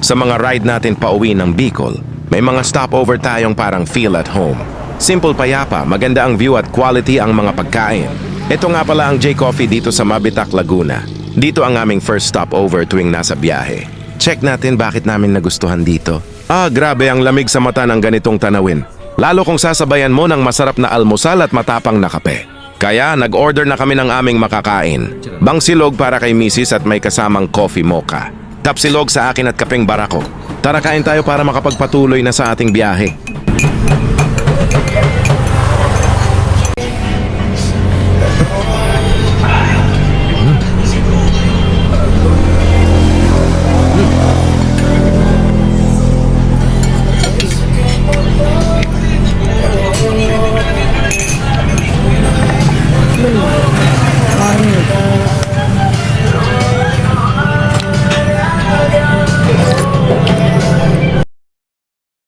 Sa mga ride natin pauwi ng Bicol, may mga stopover tayong parang feel at home. Simple payapa, maganda ang view at quality ang mga pagkain. Ito nga pala ang J Coffee dito sa Mabitac, Laguna. Dito ang aming first stopover tuwing nasa biyahe. Check natin bakit namin nagustuhan dito. Grabe ang lamig sa mata ng ganitong tanawin. Lalo kung sasabayan mo ng masarap na almusal at matapang na kape. Kaya nag-order na kami ng aming makakain. Bangsilog para kay Mrs. at may kasamang coffee mocha. Tapsilog sa akin at kapeng barako. Tara kain tayo para makapagpatuloy na sa ating biyahe.